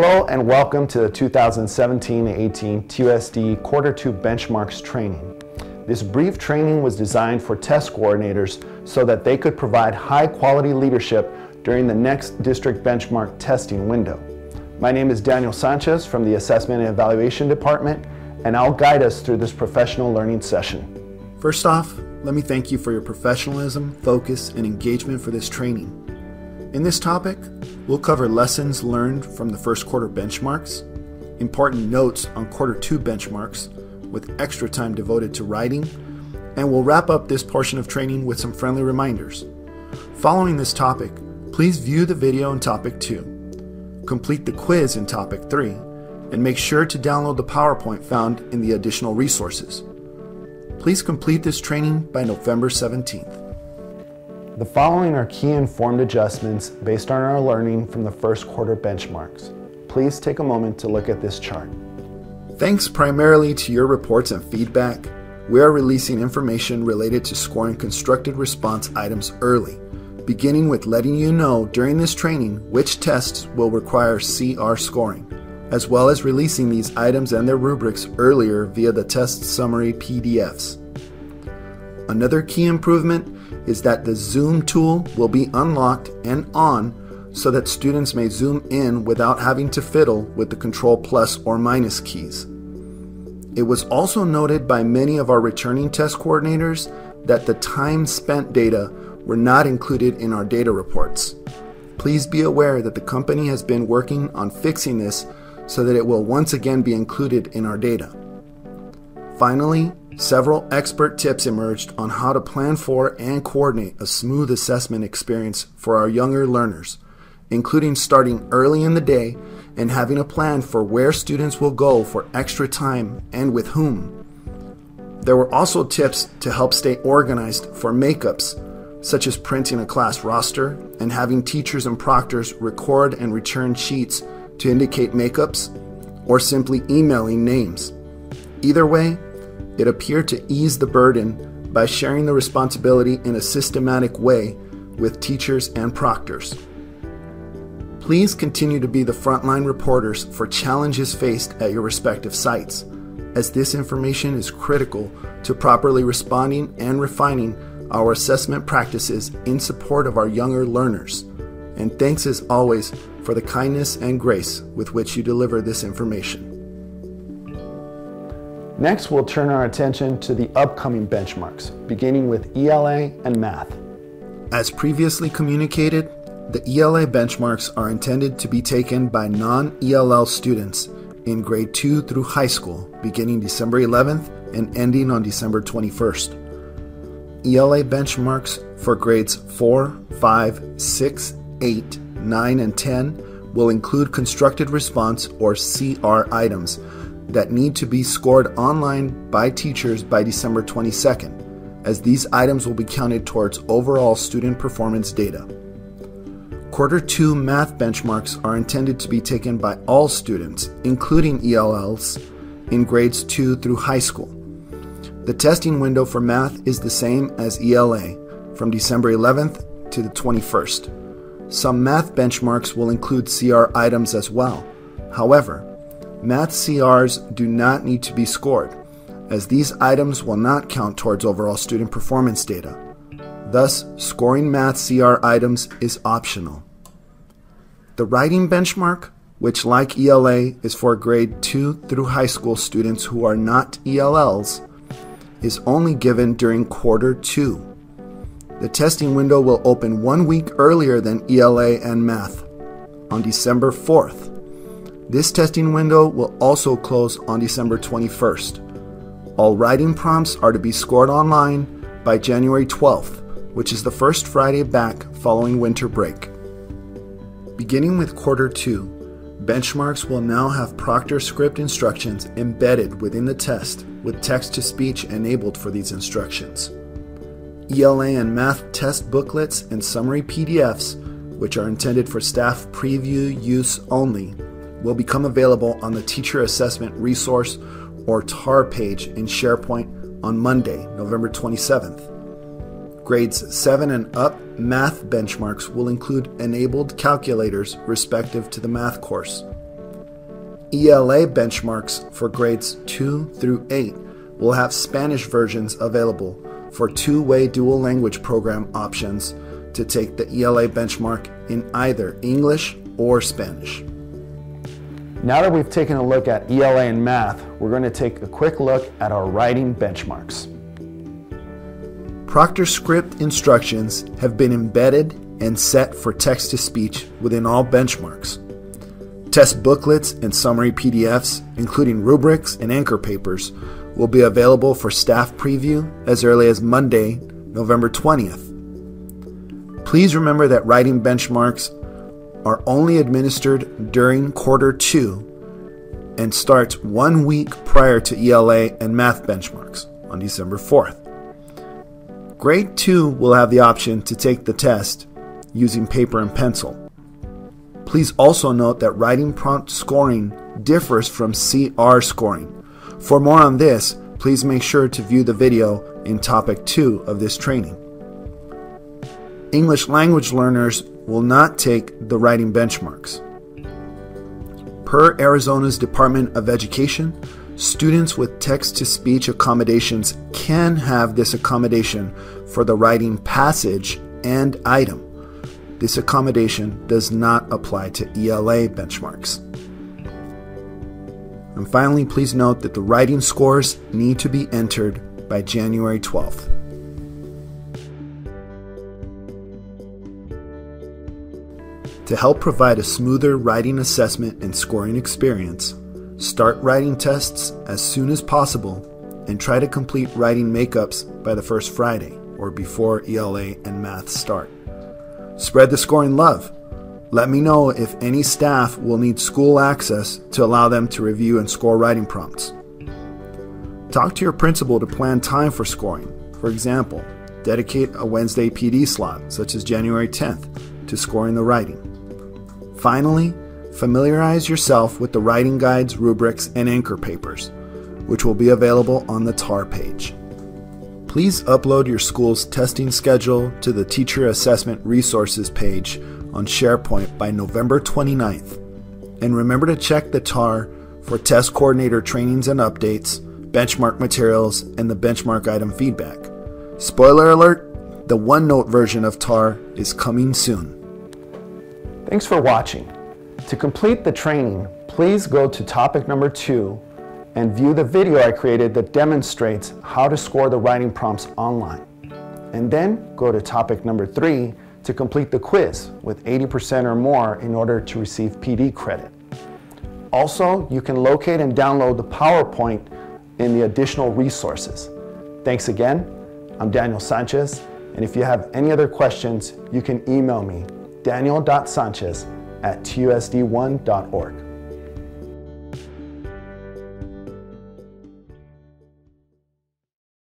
Hello and welcome to the 2017-18 TUSD Quarter 2 Benchmarks training. This brief training was designed for test coordinators so that they could provide high-quality leadership during the next district benchmark testing window. My name is Daniel Sanchez from the Assessment and Evaluation Department, and I'll guide us through this professional learning session. First off, let me thank you for your professionalism, focus, and engagement for this training. In this topic, we'll cover lessons learned from the first quarter benchmarks, important notes on quarter 2 benchmarks with extra time devoted to writing, and we'll wrap up this portion of training with some friendly reminders. Following this topic, please view the video in topic 2, complete the quiz in topic 3, and make sure to download the PowerPoint found in the additional resources. Please complete this training by November 17th. The following are key informed adjustments based on our learning from the first quarter benchmarks. Please take a moment to look at this chart. Thanks primarily to your reports and feedback, we are releasing information related to scoring constructed response items early, beginning with letting you know during this training which tests will require CR scoring, as well as releasing these items and their rubrics earlier via the test summary PDFs. Another key improvement is that the Zoom tool will be unlocked and on so that students may zoom in without having to fiddle with the Control plus or minus keys. It was also noted by many of our returning test coordinators that the time spent data were not included in our data reports. Please be aware that the company has been working on fixing this so that it will once again be included in our data. Finally, several expert tips emerged on how to plan for and coordinate a smooth assessment experience for our younger learners, including starting early in the day and having a plan for where students will go for extra time and with whom. There were also tips to help stay organized for makeups, such as printing a class roster and having teachers and proctors record and return sheets to indicate makeups, or simply emailing names. Either way, it appeared to ease the burden by sharing the responsibility in a systematic way with teachers and proctors. Please continue to be the frontline reporters for challenges faced at your respective sites, as this information is critical to properly responding and refining our assessment practices in support of our younger learners. And thanks as always for the kindness and grace with which you deliver this information. Next, we'll turn our attention to the upcoming benchmarks, beginning with ELA and math. As previously communicated, the ELA benchmarks are intended to be taken by non-ELL students in grade 2 through high school, beginning December 11th and ending on December 21st. ELA benchmarks for grades 4, 5, 6, 8, 9, and 10 will include constructed response or CR items that need to be scored online by teachers by December 22nd, as these items will be counted towards overall student performance data. Quarter 2 math benchmarks are intended to be taken by all students, including ELLs, in grades 2 through high school. The testing window for math is the same as ELA, from December 11th to the 21st. Some math benchmarks will include CR items as well. However, math CRs do not need to be scored, as these items will not count towards overall student performance data. Thus, scoring math CR items is optional. The writing benchmark, which like ELA is for grade 2 through high school students who are not ELLs, is only given during quarter 2. The testing window will open 1 week earlier than ELA and math, on December 4th. This testing window will also close on December 21st. All writing prompts are to be scored online by January 12th, which is the first Friday back following winter break. Beginning with quarter 2, benchmarks will now have proctor script instructions embedded within the test with text-to-speech enabled for these instructions. ELA and math test booklets and summary PDFs, which are intended for staff preview use only, will become available on the Teacher Assessment Resource or TAR page in SharePoint on Monday, November 27th. Grades 7 and up math benchmarks will include enabled calculators respective to the math course. ELA benchmarks for grades 2 through 8 will have Spanish versions available for two-way dual language program options to take the ELA benchmark in either English or Spanish. Now that we've taken a look at ELA and math, we're going to take a quick look at our writing benchmarks. Proctor script instructions have been embedded and set for text-to-speech within all benchmarks. Test booklets and summary PDFs, including rubrics and anchor papers, will be available for staff preview as early as Monday, November 20th. Please remember that writing benchmarks are only administered during quarter 2 and starts 1 week prior to ELA and math benchmarks on December 4th. Grade 2 will have the option to take the test using paper and pencil. Please also note that writing prompt scoring differs from CR scoring. For more on this, please make sure to view the video in topic 2 of this training. English language learners will not take the writing benchmarks. Per Arizona's Department of Education, students with text-to-speech accommodations can have this accommodation for the writing passage and item. This accommodation does not apply to ELA benchmarks. And finally, please note that the writing scores need to be entered by January 12th. To help provide a smoother writing assessment and scoring experience, start writing tests as soon as possible and try to complete writing makeups by the first Friday or before ELA and math start. Spread the scoring love. Let me know if any staff will need school access to allow them to review and score writing prompts. Talk to your principal to plan time for scoring. For example, dedicate a Wednesday PD slot, such as January 10th, to scoring the writing. Finally, familiarize yourself with the writing guides, rubrics, and anchor papers, which will be available on the TAR page. Please upload your school's testing schedule to the Teacher Assessment Resources page on SharePoint by November 29th. And remember to check the TAR for test coordinator trainings and updates, benchmark materials, and the benchmark item feedback. Spoiler alert, the OneNote version of TAR is coming soon. Thanks for watching. To complete the training, please go to topic number 2 and view the video I created that demonstrates how to score the writing prompts online. And then go to topic number 3 to complete the quiz with 80% or more in order to receive PD credit. Also, you can locate and download the PowerPoint in the additional resources. Thanks again. I'm Daniel Sanchez, and if you have any other questions, you can email me, daniel.sanchez@tusd1.org.